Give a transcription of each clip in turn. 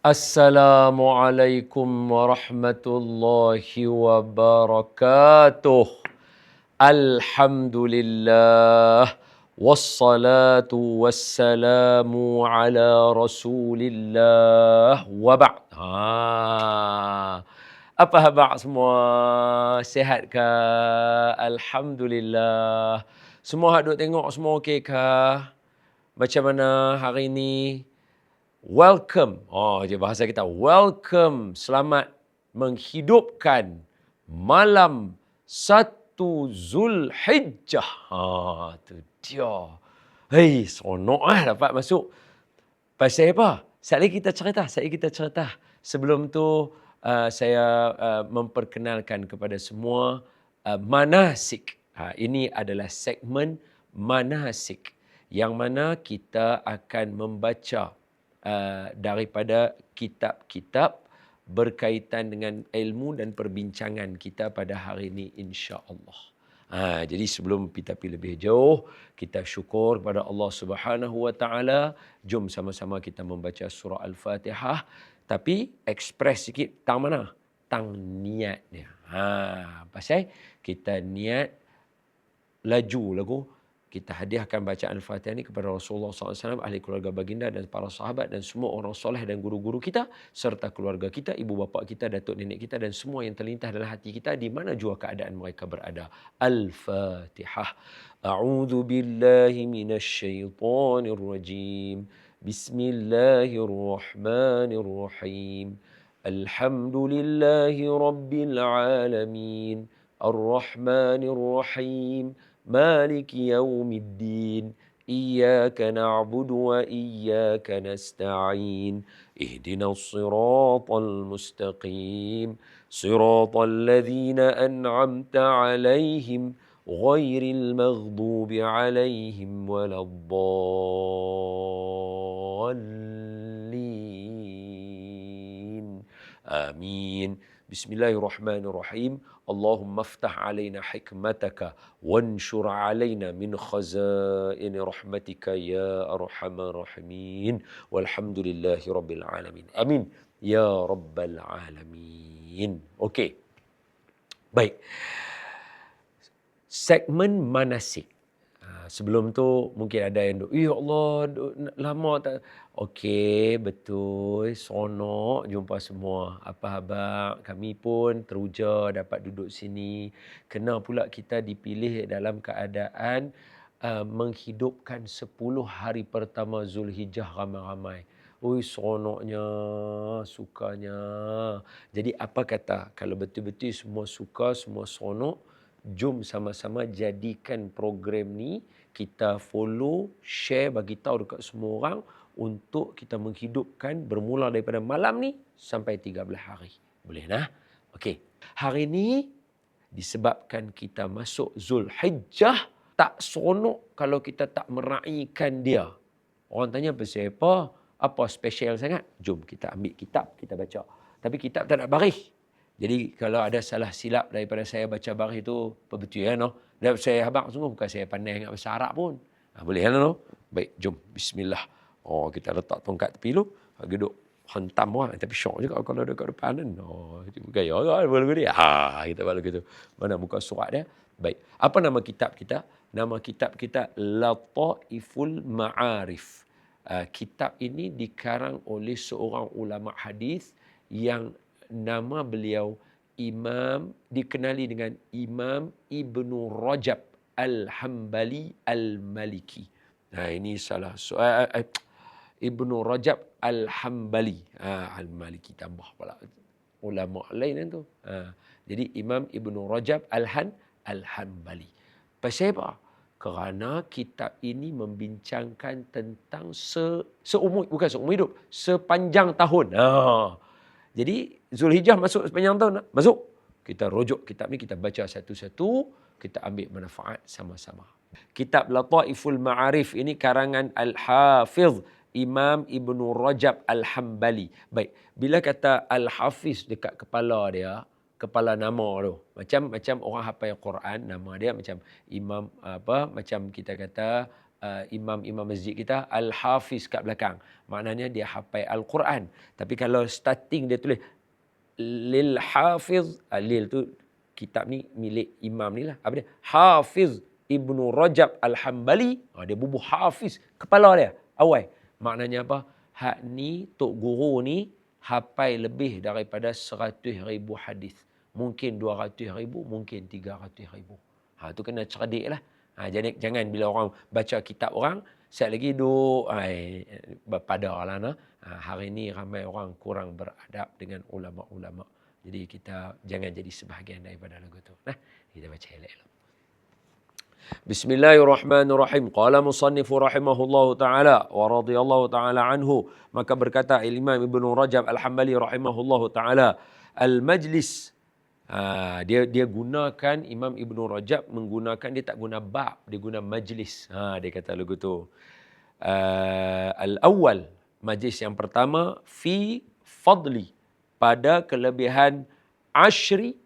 Assalamualaikum warahmatullahi wabarakatuh. Alhamdulillah. Wassalatu wassalamu ala rasulillah. Wa ba'd. Apa khabar semua? Sihat ke? Alhamdulillah. Semua hak duk tengok semua okey ke? Macam mana hari ini? Welcome. Je bahasa kita. Welcome. Selamat menghidupkan malam 1 Zulhijjah. Tu dia. Hei, seronok dapat masuk. Pasal apa? Sekali kita cerita. Sebelum tu, saya memperkenalkan kepada semua manasik. Ini adalah segmen manasik yang mana kita akan membaca daripada kitab-kitab berkaitan dengan ilmu dan perbincangan kita pada hari ini, insya-Allah. Jadi sebelum kita pergi lebih jauh, kita syukur kepada Allah Subhanahu Wa Taala. Jom sama-sama kita membaca surah Al-Fatihah. Tapi ekspres sikit tang mana? Tang niat dia. Pasal kita niat laju lagu. Kita hadiahkan bacaan Al-Fatihah ini kepada Rasulullah SAW, ahli keluarga baginda dan para sahabat dan semua orang soleh dan guru-guru kita, serta keluarga kita, ibu bapa kita, datuk nenek kita dan semua yang terlintas dalam hati kita di mana jua keadaan mereka berada. Al-Fatihah. A'udzu billahi minasy syaithanir rajim. Bismillahirrahmanirrahim. Alhamdulillahi rabbil alamin. Ar-Rahmanir Rahim. مالك يوم الدين إياك نعبد وإياك نستعين اهدنا الصراط المستقيم صراط الذين أنعمت عليهم غير المغضوب عليهم ولا الضالين آمين. Bismillahirrahmanirrahim. Allahumma aftah alaina hikmataka wanshur alaina min khazaini rahmatika ya arhamar rahimin. Walhamdulillahi rabbil alamin. Amin ya rabbal alamin. Okey. Baik. Segmen manasik. Sebelum tu mungkin ada yang duk, ya Allah, lama tak. Okey, betul. Seronok jumpa semua. Apa khabar? Kami pun teruja dapat duduk sini. Kena pula kita dipilih dalam keadaan menghidupkan 10 hari pertama Zulhijjah ramai-ramai. Ui, seronoknya, sukanya. Jadi apa kata, kalau betul-betul semua suka, semua seronok, jom sama-sama jadikan program ni, kita follow, share, bagi tahu dekat semua orang untuk kita menghidupkan bermula daripada malam ni sampai 13 hari. Boleh nah? Okey. Hari ni disebabkan kita masuk Zulhijjah, tak seronok kalau kita tak meraihkan dia. Orang tanya pasal apa? Apa special sangat? Jom kita ambil kitab, kita baca. Tapi kitab tak nak baris. Jadi kalau ada salah silap daripada saya baca baris itu, betul ya, no? Dan saya habaq sungguh, bukan saya pandai dengan bahasa Arab pun. Boleh ya, no? Baik, jom. Bismillah. Kita letak tongkat tepi dulu. Duduk hentam orang. Tapi syok juga kalau dekat depan kan. Gaya kan, boleh dia. Kita buat gitu. Mana buka surat dia. Baik. Apa nama kitab kita? Nama kitab kita Lataiful Ma'arif. Kitab ini dikarang oleh seorang ulama hadis yang nama beliau Imam, dikenali dengan Imam Ibnu Rajab Al-Hambali Al-Maliki. Ini salah soal. Ibnu Rajab Al-Hambali. Al-Maliki tambah pula ulama lain tu. Jadi Imam Ibnu Rajab Al-Hambali. Pasal apa? Kerana kitab ini membincangkan tentang seumur hidup, sepanjang tahun. Jadi Zulhijjah masuk sepanjang tahun. Masuk. Kita rujuk kitab ni, kita baca satu-satu, kita ambil manfaat sama-sama. Kitab Lataiful Ma'arif ini karangan Al-Hafiz Imam Ibnu Rajab Al-Hambali. Baik, bila kata Al-Hafiz dekat kepala dia, kepala nama tu, macam orang hafal Quran, nama dia macam Imam macam kita kata imam-imam masjid kita Al-Hafiz kat belakang. Maknanya dia hafal Al-Quran. Tapi kalau starting dia tulis Lil Hafiz, Lil tu kitab ni milik imam ni lah. Apa dia? Hafiz Ibnu Rajab Al-Hambali. Dia bubuh Hafiz. Kepala dia. Awal. Maknanya apa? Hak ni, Tok Guru ni hafal lebih daripada 100,000 hadis. Mungkin 200,000, mungkin 300,000. Tu kena cerdik lah. Jangan bila orang baca kitab orang, sekali lagi duk berpadalah. Hari ini ramai orang kurang beradab dengan ulama-ulama. Jadi kita jangan jadi sebahagian daripada lagu tu. Kita baca elok-elok. Bismillahirrahmanirrahim. Qala musannifu rahimahullahu ta'ala wa radiyallahu ta'ala anhu. Maka berkata Imam Ibnu Rajab Al-Hambali rahimahullahu ta'ala, al-majlis. Dia gunakan, Imam Ibnu Rajab menggunakan, dia tak guna bab, dia guna majlis. Dia kata lagu tu. Al-awwal, majlis yang pertama, fi fadli, pada kelebihan 10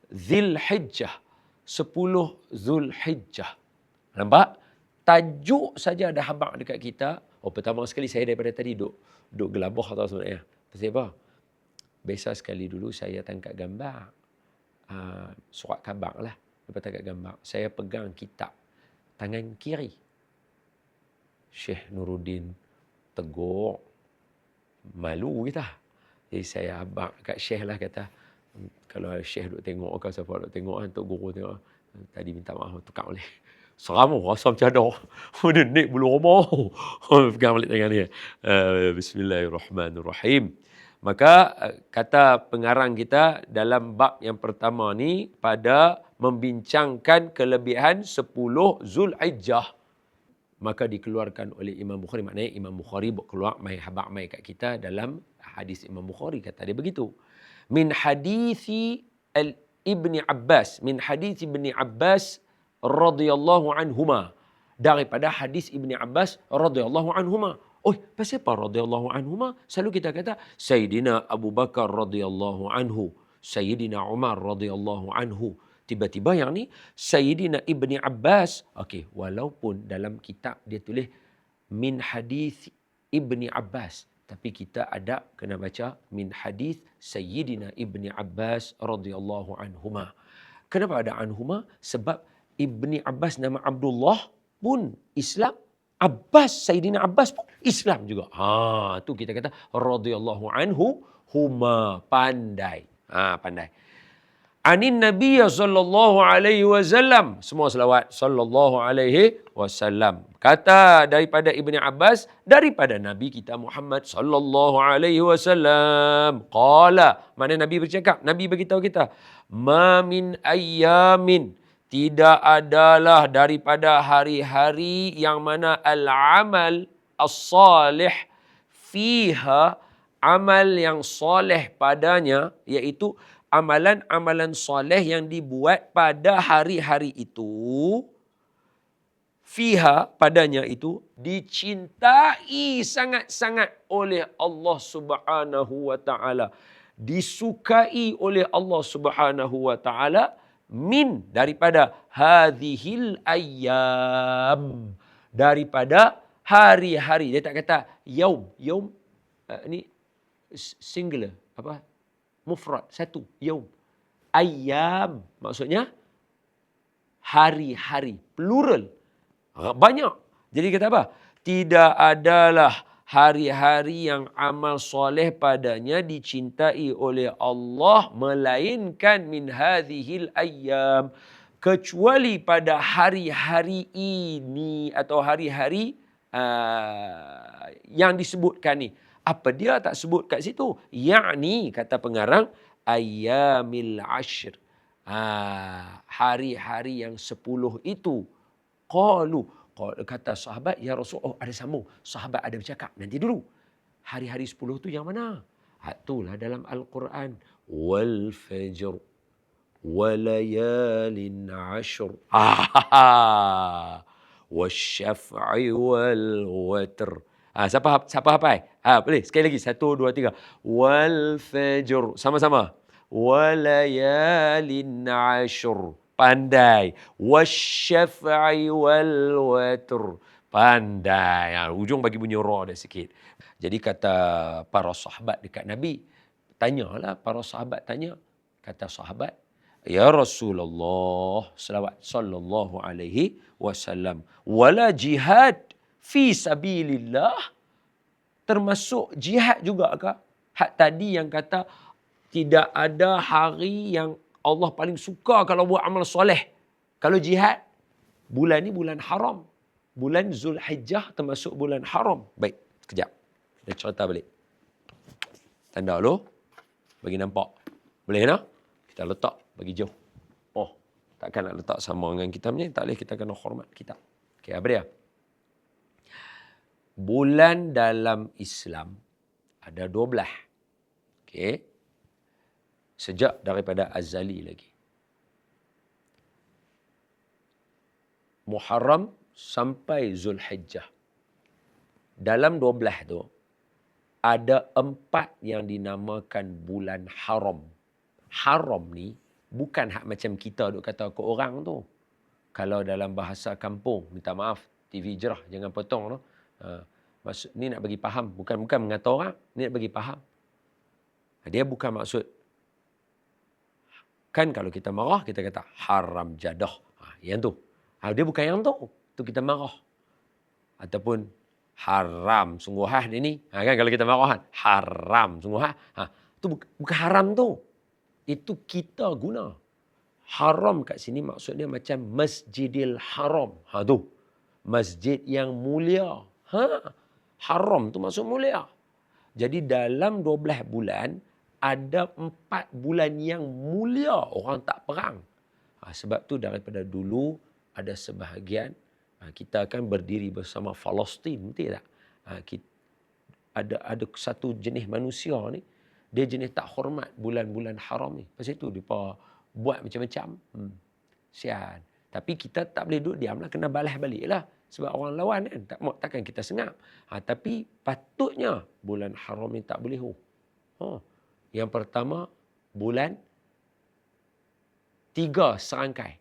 Zulhijjah. 10 Zulhijjah. Nampak? Tajuk saja ada habaq dekat kita. Pertama sekali saya daripada tadi duk gelabah tau sebenarnya. Pasal apa? Biasa sekali dulu saya tangkap gambar. Surat khabar lah. Lepas tangkap gambar, saya pegang kitab tangan kiri. Syekh Nuruddin tegur. Malu kita. Jadi saya abang kat Syekh lah, kata, kalau Syekh duk tengok ke siapa duk tengok, Tok Guru tengok, tadi minta maaf, tukar boleh. Seram, rasa macam ada. Dia naik bulu rumah. Pegang balik tangan dia. Bismillahirrahmanirrahim. Maka kata pengarang kita dalam bab yang pertama ni pada membincangkan kelebihan 10 Zulhijjah, maka dikeluarkan oleh Imam Bukhari. Maknanya Imam Bukhari keluar habaq mai kat kita dalam hadis Imam Bukhari, kata dia begitu. Min hadisi Ibni Abbas, min hadis Ibni Abbas radhiyallahu anhuma, daripada hadis Ibni Abbas radhiyallahu anhuma. Pasal apa radhiyallahu anhuma? Selalu kita kata Sayyidina Abu Bakar radhiyallahu anhu, Sayyidina Umar radhiyallahu anhu. Tiba-tiba yang ni Sayyidina Ibni Abbas. Walaupun dalam kitab dia tulis min hadis Ibni Abbas, tapi kita ada kena baca min hadis Sayyidina Ibni Abbas radhiyallahu anhuma. Kenapa ada anhuma? Sebab Ibni Abbas nama Abdullah pun Islam, Abbas, Sayyidina Abbas pun Islam juga. Tu kita kata radhiyallahu anhu huma, pandai. Pandai. Anin Nabi sallallahu alaihi wasallam. Semua selawat sallallahu alaihi wasallam. Kata daripada Ibni Abbas, daripada Nabi kita Muhammad sallallahu alaihi wasallam. Qala, mana Nabi bercakap? Nabi beritahu kita, ma min ayyamin, tidak adalah daripada hari-hari yang mana al-amal as-salih fiha, amal yang soleh padanya, iaitu amalan-amalan soleh yang dibuat pada hari-hari itu, fiha, padanya itu, dicintai sangat-sangat oleh Allah Subhanahu wa ta'ala, disukai oleh Allah Subhanahu wa ta'ala, min, daripada hadhil ayyam, daripada hari-hari. Dia tak kata yaum. Yaum ni singular, mufrad, satu, yaum. Ayyam maksudnya hari-hari, plural, banyak. Jadi kata apa? Tidak adalah hari-hari yang amal soleh padanya dicintai oleh Allah melainkan min hadhil ayyam, kecuali pada hari-hari ini atau hari-hari yang disebutkan ni. Apa dia tak sebut kat situ? Yakni, kata pengarang, ayyamil ashr, hari-hari yang 10 itu. Qalu, kata sahabat, ya Rasul, ada sambung. Sahabat ada bercakap, nanti dulu. Hari-hari 10 tu yang mana? Itulah dalam Al-Quran. Wal fajr walayalin ashr. Wasyaf'i wal watr. Siapa hafal? Boleh sekali lagi. 1, 2, 3. Wal fajr. Sama-sama. Walayalin ashr. pandai. Wasyaf'i wal watr, pandai. Ujung bagi bunyi ra dah sikit. Jadi kata para sahabat dekat Nabi, tanyalah para sahabat tanya, kata sahabat, ya Rasulullah sallallahu alaihi wasallam, wala jihad fi sabilillah, termasuk jihad juga ke? Hak tadi yang kata tidak ada hari yang Allah paling suka kalau buat amal soleh. Kalau jihad, bulan ni bulan haram. Bulan Zulhijjah termasuk bulan haram. Baik, sekejap. Dia cerita balik. Tanda dulu. Bagi nampak. Boleh tak? Kita letak bagi jauh. Oh, takkan nak letak sama dengan kitab ni. Tak boleh, kita kena hormat kitab. Okey, apa dia? Bulan dalam Islam ada 12. Okey. Sejak daripada azali lagi. Muharram sampai Zulhijjah. Dalam 12 tu, ada 4 yang dinamakan bulan haram. Haram ni bukan hak macam kita duk kata ke orang tu. Kalau dalam bahasa kampung, minta maaf, TV Jerah, jangan potong tu. Maksud ni nak bagi faham, bukan mengata orang, ni nak bagi faham. Dia bukan maksud, kan kalau kita marah, kita kata haram jadah. Yang tu. Dia bukan yang tu. Tu kita marah. Ataupun haram sungguhah dia ni. Kan kalau kita marah kan, haram sungguhah. Tu bukan haram tu. Itu kita guna. Haram kat sini maksudnya macam Masjidil Haram. Tu. Masjid yang mulia. Haram tu maksud mulia. Jadi dalam 12 bulan, ada 4 bulan yang mulia orang tak perang. Sebab tu daripada dulu ada sebahagian, kita akan berdiri bersama Palestin, betul tak? Ada satu jenis manusia ni, dia jenis tak hormat bulan-bulan haram ni. Pasal itu dia buat macam-macam. Sian. Tapi kita tak boleh duduk diam lah, kena balas balik lah. Sebab orang lawan kan, takkan kita sengap. Tapi patutnya bulan haram ni tak boleh. Yang pertama, bulan 3 serangkai.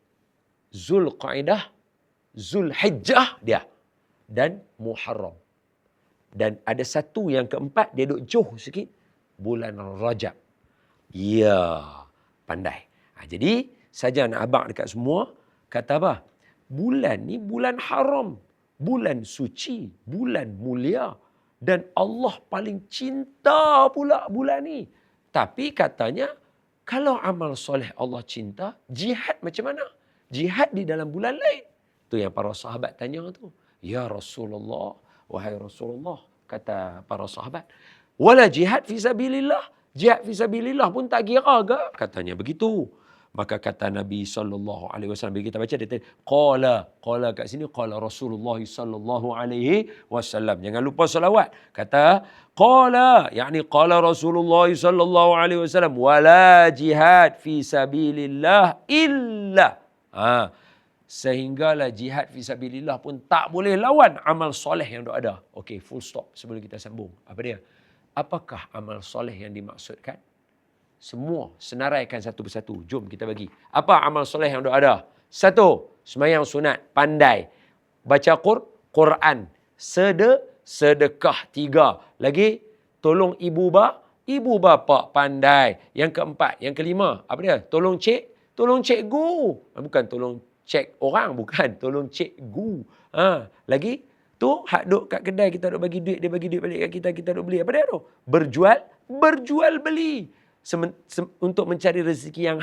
Zulqaidah, Zulhijjah dia, dan Muharram. Dan ada satu yang keempat, dia duduk jauh sikit, bulan Rajab. Ya, pandai. Jadi, saja nak abang dekat semua, kata apa? Bulan ni bulan haram, bulan suci, bulan mulia. Dan Allah paling cinta pula bulan ni. Tapi katanya, kalau amal soleh Allah cinta, jihad macam mana? Jihad di dalam bulan lain. Tu yang para sahabat tanya tu. Ya Rasulullah, wahai Rasulullah, kata para sahabat, wala jihad fi sabilillah. Jihad fi sabilillah pun tak kira ke? Katanya begitu. Maka kata Nabi sallallahu alaihi wasallam, bila kita baca dia qala kat sini qala Rasulullah sallallahu alaihi wasallam. Jangan lupa selawat. Kata qala, yakni qala Rasulullah sallallahu alaihi wasallam, wala jihad fi sabilillah illa. Sehinggalah jihad fi sabilillah pun tak boleh lawan amal soleh yang ada. Okey, full stop sebelum kita sambung. Apa dia? Apakah amal soleh yang dimaksudkan? Semua senaraikan satu persatu. Jom kita bagi. Apa amal soleh yang ada? 1, sembahyang sunat, pandai. Baca Quran. Sedekah. 3. Lagi, tolong ibu bapa, pandai. Yang keempat, yang kelima, apa dia? Tolong cikgu. Bukan tolong cek orang, bukan. Tolong cikgu. Lagi, tu hak duk kat kedai, kita duk bagi duit, dia bagi duit balik kat kita duk beli. Apa dia tu? Berjual beli. Untuk mencari rezeki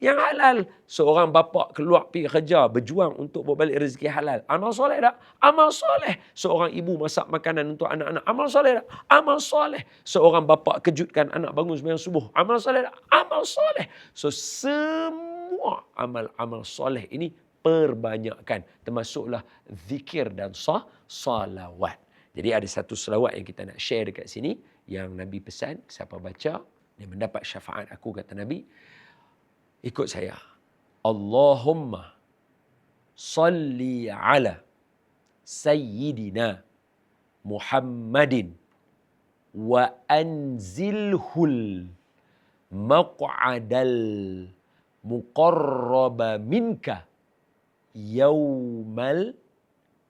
yang halal. Seorang bapa keluar pergi kerja, berjuang untuk bawa balik rezeki halal. Amal soleh tak? Amal soleh. Seorang ibu masak makanan untuk anak-anak. Amal soleh tak? Amal soleh. Seorang bapa kejutkan anak bangun sembahyang subuh. Amal soleh tak? Amal soleh. So, semua amal-amal soleh ini perbanyakkan. Termasuklah zikir dan salawat. Jadi ada satu salawat yang kita nak share dekat sini, yang Nabi pesan, siapa baca, dia mendapat syafaat aku, kata Nabi. Ikut saya. Allahumma salli ala Sayyidina Muhammadin wa anzilhul maq'adal muqarraba minka yaumal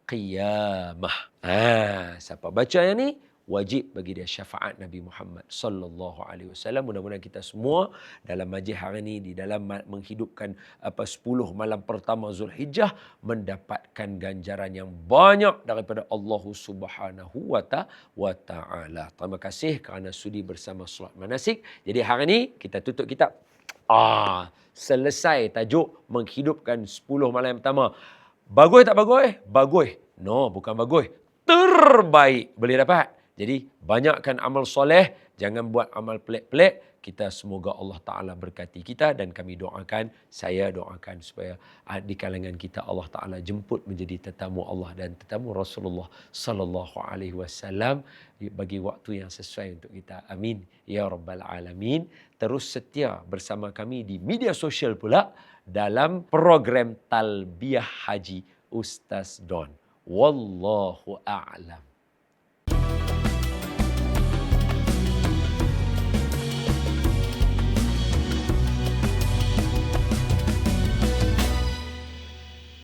qiyamah. Siapa baca yang ni wajib bagi dia syafaat Nabi Muhammad sallallahu alaihi wasallam. Mudah-mudahan kita semua dalam majlis hari ini di dalam menghidupkan 10 malam pertama Zulhijjah mendapatkan ganjaran yang banyak daripada Allah Subhanahu wa taala. Terima kasih kerana sudi bersama solat manasik. Jadi hari ini kita tutup kitab. Selesai tajuk menghidupkan 10 malam pertama. Bagus tak bagus? Bagus. No, bukan bagus. Terbaik. Boleh dapat? Jadi, banyakkan amal soleh. Jangan buat amal pelik-pelik. Kita semoga Allah Ta'ala berkati kita dan kami doakan, saya doakan supaya di kalangan kita Allah Ta'ala jemput menjadi tetamu Allah dan tetamu Rasulullah Sallallahu Alaihi Wasallam bagi waktu yang sesuai untuk kita. Amin. Ya Rabbal Alamin. Terus setia bersama kami di media sosial pula dalam program Talbiyah Haji Ustaz Don. Wallahu a'lam.